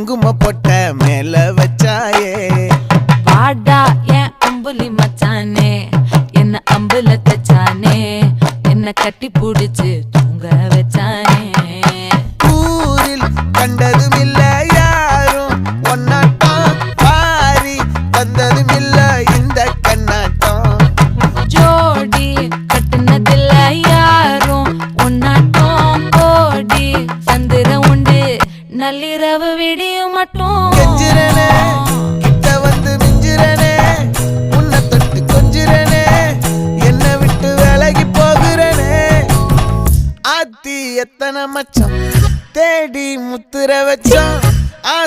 குங்கும பொட்ட மேல வச்சாயே வாடா என் அம்புலி மச்சானே என்ன அம்புல தச்சானே என்ன கட்டி புடிச்சு தூங்க வச்சானே ஊரில் கண்டதும் இல்ல யாரும் ஒன்னாட்டம் பாரி வந்ததும் இல்ல இந்த கண்ணாட்டம் ஜோடி கட்டுனதில்ல யாரும் ஒன்னாட்டம் கோடி சந்திர உண்டு நள்ளிரவு விடியும் மட்டும் கெஞ்சிரனே கிட்ட வந்து மிஞ்சிரனே உன்னை தொட்டு கொஞ்சிரனே என்னை விட்டு விலகி போகிறனே ஆத்தி எத்தனை மச்சம் தேடி முத்துற வச்சோம்